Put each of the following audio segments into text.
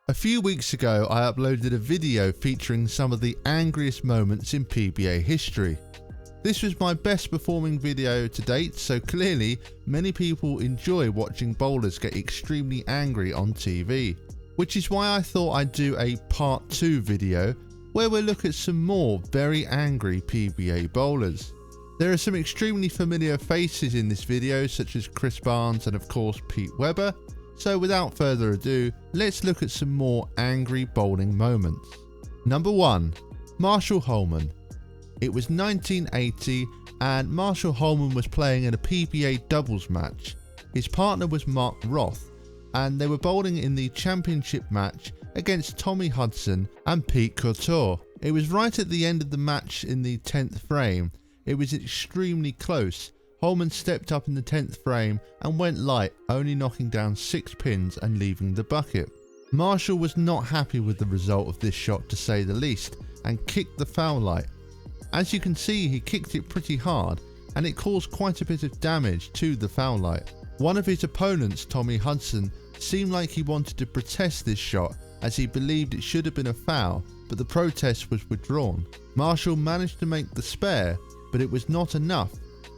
A few weeks ago, I uploaded a video featuring some of the angriest moments in PBA history. This was my best performing video to date, so clearly many people enjoy watching bowlers get extremely angry on TV, which is why I thought I'd do a part 2 video where we'll look at some more very angry PBA bowlers. There are some extremely familiar faces in this video, such as Chris Barnes and of course Pete Weber. So without further ado, let's look at some more angry bowling moments. Number 1. Marshall Holman. It was 1980 and Marshall Holman was playing in a PBA doubles match. His partner was Mark Roth and they were bowling in the championship match against Tommy Hudson and Pete Couture. It was right at the end of the match in the 10th frame. It was extremely close. Holman stepped up in the 10th frame and went light, only knocking down 6 pins and leaving the bucket. Marshall was not happy with the result of this shot, to say the least, and kicked the foul light. As you can see, he kicked it pretty hard and it caused quite a bit of damage to the foul light. One of his opponents, Tommy Hudson, seemed like he wanted to protest this shot as he believed it should have been a foul, but the protest was withdrawn. Marshall managed to make the spare, but it was not enough,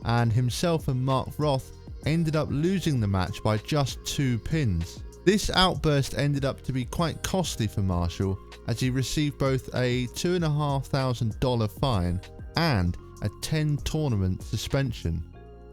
and himself and Mark Roth ended up losing the match by just 2 pins. This outburst ended up to be quite costly for Marshall, as he received both a $2,500 fine and a 10 tournament suspension.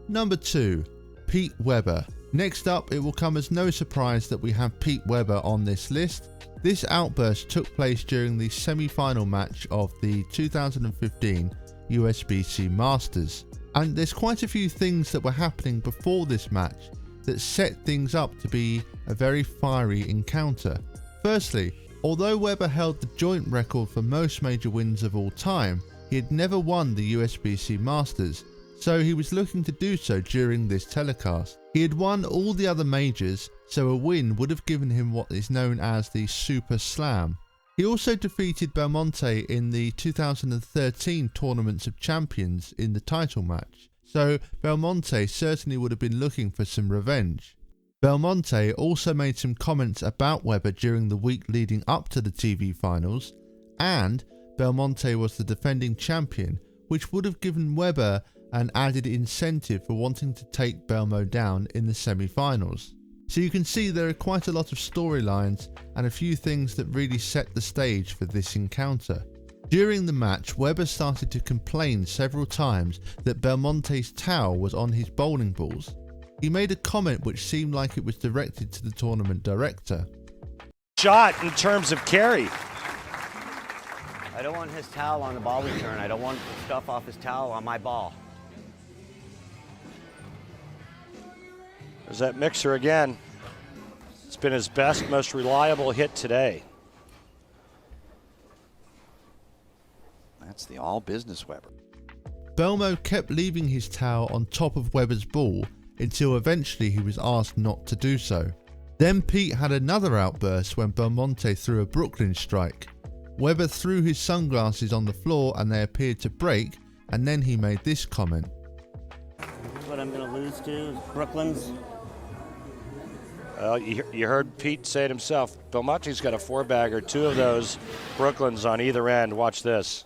Number 2. Pete Weber. Next up, it will come as no surprise that we have Pete Weber on this list. This outburst took place during the semi-final match of the 2015 USBC Masters. And there's quite a few things that were happening before this match that set things up to be a very fiery encounter. Firstly, although Weber held the joint record for most major wins of all time, he had never won the USBC Masters, so he was looking to do so during this telecast. He had won all the other majors, so a win would have given him what is known as the Super Slam. He also defeated Belmonte in the 2013 Tournaments of Champions in the title match, so Belmonte certainly would have been looking for some revenge. Belmonte also made some comments about Weber during the week leading up to the TV finals, and Belmonte was the defending champion, which would have given Weber an added incentive for wanting to take Belmo down in the semi-finals. So you can see there are quite a lot of storylines and a few things that really set the stage for this encounter. During the match, Weber started to complain several times that Belmonte's towel was on his bowling balls. He made a comment which seemed like it was directed to the tournament director. Shot in terms of carry. I don't want his towel on the ball return. I don't want the stuff off his towel on my ball. There's that mixer again. It's been his best, most reliable hit today. That's the all business Weber. Belmo kept leaving his towel on top of Weber's ball until eventually he was asked not to do so. Then Pete had another outburst when Belmonte threw a Brooklyn strike. Weber threw his sunglasses on the floor and they appeared to break, and then he made this comment. That's what I'm going to lose to, Brooklyn's. Well, you heard Pete say it himself. Belmonte's got a 4-bagger, 2 of those Brooklyns on either end. Watch this.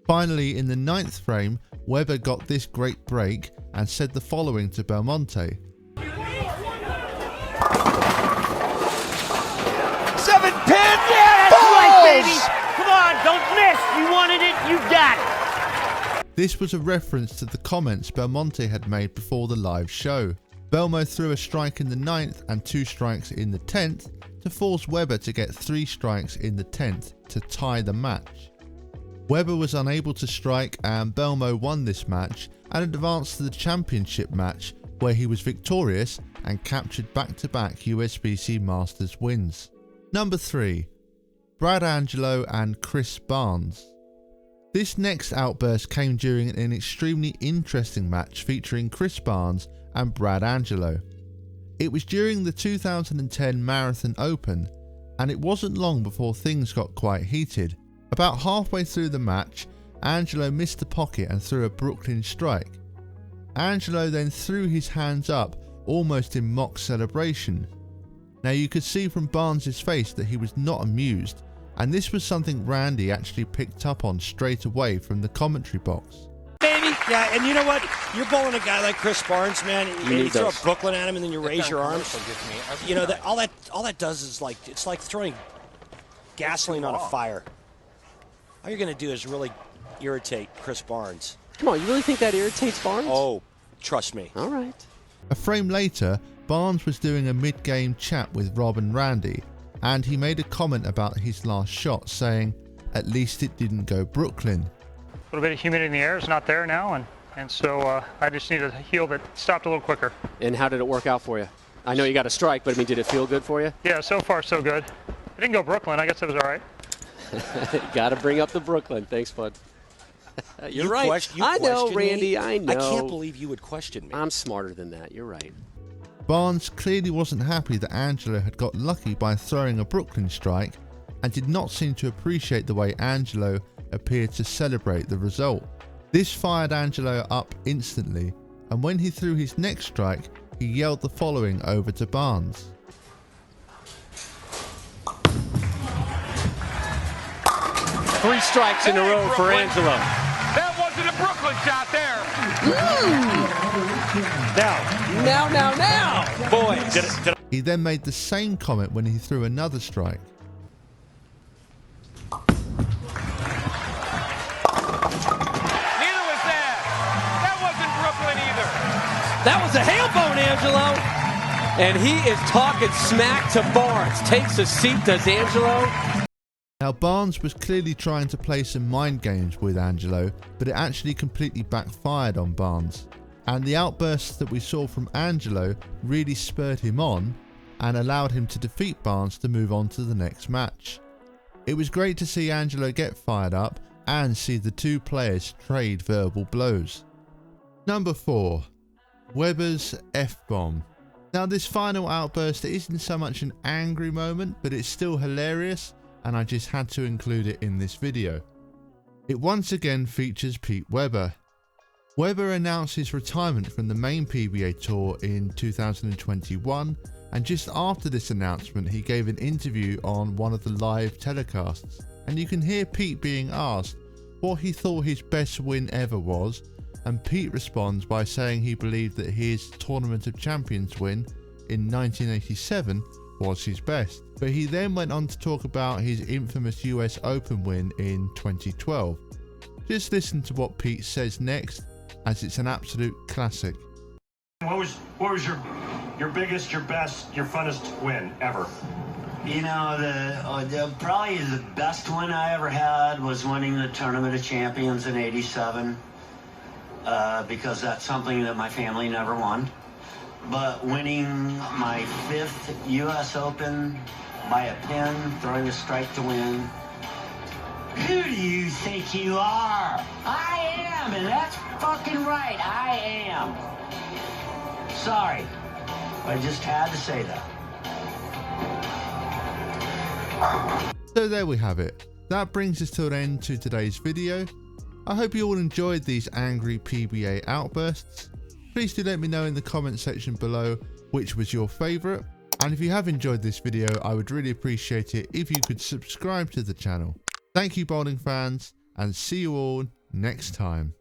Finally, in the 9th frame, Weber got this great break and said the following to Belmonte. 7 pin! Yeah, that's right, baby! Come on, don't miss! You wanted it, you got it! This was a reference to the comments Belmonte had made before the live show. Belmo threw a strike in the 9th and 2 strikes in the 10th to force Weber to get 3 strikes in the 10th to tie the match. Weber was unable to strike and Belmo won this match and advanced to the championship match, where he was victorious and captured back-to-back USBC Masters wins. Number 3. Brad Angelo and Chris Barnes. This next outburst came during an extremely interesting match featuring Chris Barnes and Brad Angelo. It was during the 2010 Marathon Open, and it wasn't long before things got quite heated. About halfway through the match, Angelo missed the pocket and threw a Brooklyn strike. Angelo then threw his hands up almost in mock celebration. Now you could see from Barnes' face that he was not amused, and this was something Randy actually picked up on straight away from the commentary box. Baby. Yeah, and you know what? You're bowling a guy like Chris Barnes, man. You throw a Brooklyn at him and then you raise your arms. You know, all that does is it's like throwing gasoline on a fire. All you're going to do is really irritate Chris Barnes. Come on, you really think that irritates Barnes? Oh, trust me. All right. A frame later, Barnes was doing a mid-game chat with Rob and Randy, and he made a comment about his last shot, saying, "At least it didn't go Brooklyn." A little bit of humidity in the air is not there now, and so I just need a heel that stopped a little quicker. And how did it work out for you? I know you got a strike, but I mean, did it feel good for you? Yeah, so far so good. I didn't go Brooklyn. I guess it was all right. Got to bring up the Brooklyn. Thanks, bud. You're right. I know, Randy. Me? I know. I can't believe you would question me. I'm smarter than that. You're right. Barnes clearly wasn't happy that Angelo had got lucky by throwing a Brooklyn strike, and did not seem to appreciate the way Angelo appeared to celebrate the result. This fired Angelo up instantly, and when he threw his next strike, he yelled the following over to Barnes. Three strikes in a row for Angelo. That wasn't a Brooklyn shot there. Now. Boy, He then made the same comment when he threw another strike. Neither was that. That wasn't Brooklyn either. That was a hail bone, Angelo. And he is talking smack to Barnes. Takes a seat, does Angelo. Now Barnes was clearly trying to play some mind games with Angelo, but it actually completely backfired on Barnes. And the outbursts that we saw from Angelo really spurred him on and allowed him to defeat Barnes to move on to the next match. It was great to see Angelo get fired up and see the two players trade verbal blows. Number 4. Weber's F-bomb. Now this final outburst isn't so much an angry moment, but it's still hilarious, and I just had to include it in this video. It once again features Pete Weber. Weber announced his retirement from the main PBA tour in 2021, and just after this announcement he gave an interview on one of the live telecasts, and you can hear Pete being asked what he thought his best win ever was, and Pete responds by saying he believed that his Tournament of Champions win in 1987 was his best. But he then went on to talk about his infamous US Open win in 2012. Just listen to what Pete says next, as it's an absolute classic. What was your biggest, your best, your funnest win ever? You know, the probably the best win I ever had was winning the Tournament of Champions in '87, because that's something that my family never won. But winning my 5th US Open by a pin, throwing a strike to win. Who do you think you are? I am, and that's fucking right, I am. Sorry, I just had to say that. So there we have it. That brings us to an end to today's video. I hope you all enjoyed these angry PBA outbursts. Please do let me know in the comment section below which was your favourite. And if you have enjoyed this video, I would really appreciate it if you could subscribe to the channel. Thank you, bowling fans, and see you all next time.